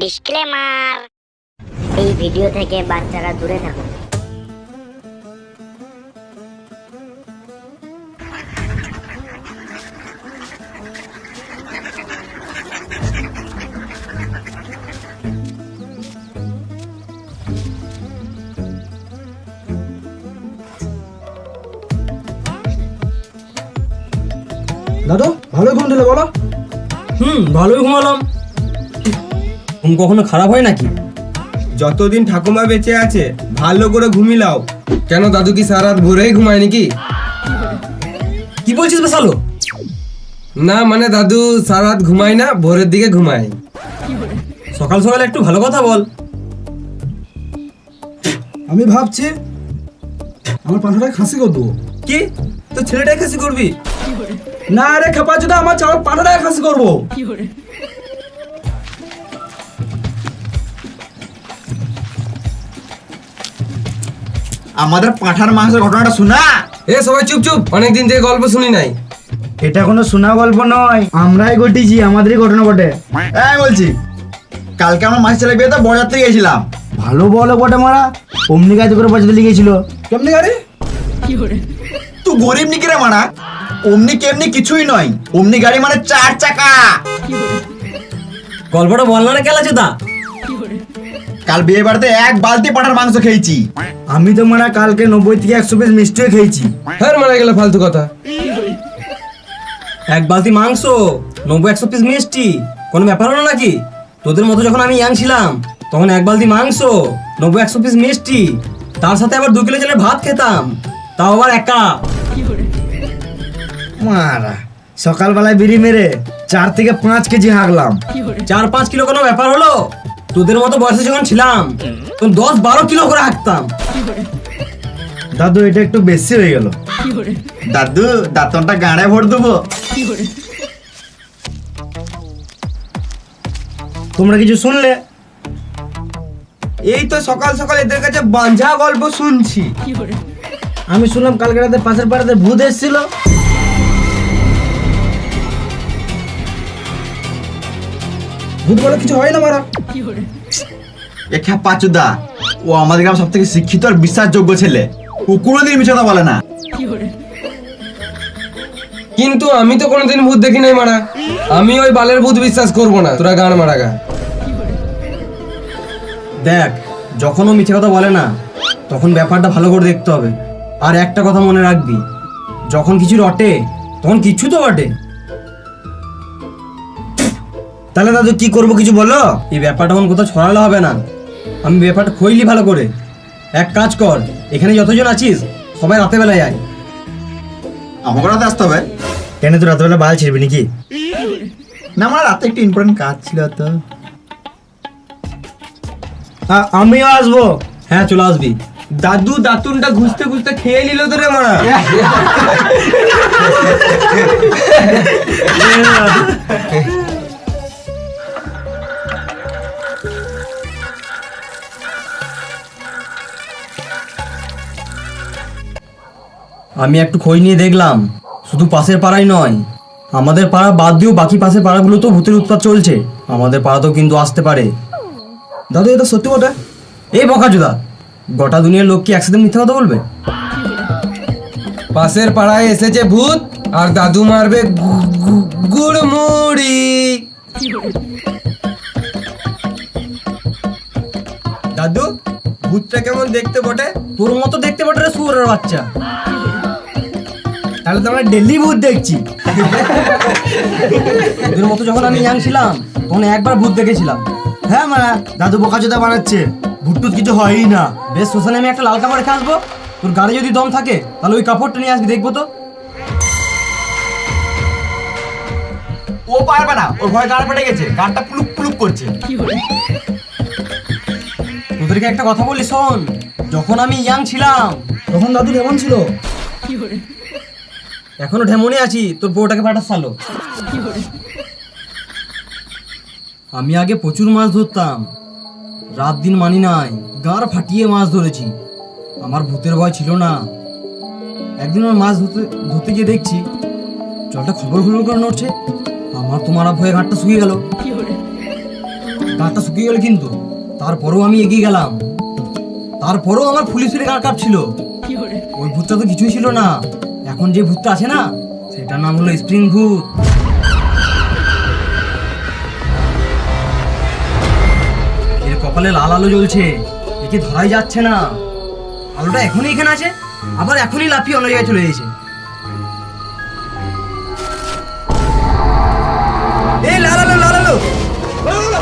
Disclaimer, এই video থেকে বাচ্চারা দূরে থাকুন। দাদু ভালোই ঘুম দিলে বলো। ভালোই ঘুমালাম। ঘুম কখনো খারাপ হয় নাকি? যতদিন ঠাকুমা বেঁচে আছে ভালো করে ঘুমিলাও। কেন দাদু কি সারা রাত ভোরেই ঘুমায় নাকি? কি বলছিস বেশালো? না মানে দাদু সারা রাত ঘুমায় না, ভোরের দিকে ঘুমায়। সকাল সকাল একটু ভালো কথা বল। আমি ভাবছি আমার পাঠাটাকে খাসি করে দেবো। কি তো ছেলেটাই খাসি করবি? না রে খেপা চোদা, আমার পাঠাটাকে খাসি করবো। আমাদের পাঁঠার মাংসের ঘটনাটা শোনা। এ সবাই চুপ চুপ, অনেকদিন থেকে গল্প শুনি নাই। এটা কোনো শোনা গল্প নয়, আমরাই ঘটিয়েছি, আমাদেরই ঘটনা বটে। এই বলছি, কালকে আমার মাসির ছেলে বিয়েতে বরযাত্রী গেছিলাম। ভালো বলে বটে মারা, অমনি গাড়ি করে বাজাতে লিখেছিল। কেমনি গাড়ি? তুই গরিব নাকি রে মানা? অমনি কেমনি কিছুই নয়, অমনি গাড়ি মানে 4 চাকা। গল্পটা বল না কেলা চোদা। কাল বিয়ে বাড়িতে 1 বালতি পাঁঠার মাংস খেয়েছি। আমি তো মারা কালকে 90 থেকে 100 পিস মিষ্টিও খেয়েছি। হ্যাঁ মারা গেল ফালতু কথা। এক বালতি মাংস, 90-100 পিস মিষ্টি, কোনো ব্যাপার হলো নাকি? তোদের মতো যখন আমি ইয়াং ছিলাম তখন এক বালতি মাংস, 90-100 পিস মিষ্টি, তার সাথে আবার 2 কিলো চালের ভাত খেতাম, তাও আবার একা। মারা সকালবেলায় বিড়ি মেরে 4 থেকে 5 কেজি হাঁকলাম। 4-5 কিলো কোনো ব্যাপার হলো? তোদের মতো বয়সে যখন ছিলাম তখন 10-12 কিলো করে হাঁকতাম। দাদু এটা একটু বেশি হয়ে গেল। দাদু দাঁতনটা গাড়ে ভর দেবো। তোমরা কিছু শুনলে? এই তো সকাল সকাল এদের কাছে বাঞ্ঝা গল্প শুনছি। আমি শুনলাম কালকে রাতে পাশের পাড়াতে ভূত এসেছিল। ভূত বলে কিছু হয় না মারা। এ খেপাচুদা, ও আমাদের গ্রাম সব থেকে শিক্ষিত আর বিশ্বাসযোগ্য ছেলে। ও কোনোদিন মিছে কথা বলে না। কিন্তু আমি তো কোনোদিন ভূত দেখি নাই মারা। আমি ওই বালের ভূত বিশ্বাস করবো না, তোরা গান মারা গা। দেখ, যখন ও মিথ্যে কথা বলে না তখন ব্যাপারটা ভালো করে দেখতে হবে। আর একটা কথা মনে রাখবি, যখন কিছু রটে তখন কিছু তো বটে। তাহলে দাদু কি করবো কিছু বলো? এই ব্যাপারটা এখন কোথাও ছড়ালে হবে না, আমি ব্যাপারটা খইলি ভালো করে। এক কাজ কর, এখানে যতজন আছিস সবাই রাতে বেলায় আয়। আমাকে রাতে আসতে হবে? কেন তুই রাতবেলা বাল ছিড়বি নাকি? না আমার রাতে একটু ইম্পর্টেন্ট কাজ ছিল তো। আমিও আসবো। হ্যাঁ চলে আসবি। দাদু দাতুনটা ঘুষতে ঘুষতে খেয়ে নিল তো রে মারা। আমি একটু খোঁজ নিয়ে দেখলাম, শুধু পাশের পাড়াই নয়, আমাদের পাড়া বাদ দিয়েও বাকি পাশের পাড়াগুলোতেও ভূতের উৎপাত চলছে। আমাদের পাড়াতেও কিন্তু আসতে পারে। দাদু এটা সত্যি বটে? এই বকাচোদা, গোটা দুনিয়ার লোক কি একসাথে মিথ্যা কথা বলবে? পাশের পাড়ায় এসেছে ভূত আর দাদু মারবে গুড়মুড়ি। দাদু ভূতটা কেমন দেখতে বটে? তোর মতো দেখতে পারে শুয়োরের বাচ্চা। তাহলে তো আমরা ডেলি ভূত দেখছি। তোদের মতো যখন আমি ইয়াং ছিলাম তখন একবার ভূত দেখেছিলাম। হ্যাঁ মারা, দাদু বোকাচোদা বানাচ্ছে, ভূত টুত কিছু হয়ই না। বেশ, শ্মশানে আমি একটা লাল কাপড় রেখে আসবো, তোর গাড়ি যদি দম থাকে তাহলে ওই কাপড়টা নিয়ে আসবি, দেখবো তো। ও পারবে না, ওর ভয় গাড় ফেটে গেছে, গাড়টা পুলুক পুলুক করছে। তোদেরকে একটা কথা বলি শোন, যখন আমি ইয়াং ছিলাম তখন দাদু কেমন ছিল? এখনো ঢেমনে আছি, তোর বউটাকে পাঠাস সালো। আমি আগে প্রচুর মাছ ধরতাম, রাত দিন মানি নাই, গাড় ফাটিয়ে মাছ ধরেছি। আমার ভূতের ভয় ছিল না। একদিন আমার মাছ ধরতে গিয়ে দেখছি জলটা খবর খবর করে নড়ছে। আমার তো মারা ভয়ে ঘাটটা শুকিয়ে গেল। গাঁটটা শুকিয়ে গেল কিন্তু তারপরেও আমি এগিয়ে গেলাম। তারপরেও আমার ফুলি ফুলি গাঁ কাঁপছিল। ওই ভূতটা তো কিছুই ছিল না, এখন যে ভূতটা আছে না সেটার নাম হলো স্প্রিং ভূত। এর কপালে লাল আলো জ্বলছে, একে ধরাই যাচ্ছে না। আলোটা এখনই এখানে আছে, আবার এখনই লাফিয়ে অন্য জায়গায় চলে গেছে। এই লাল আলো, লাল আলো, লাল আলো।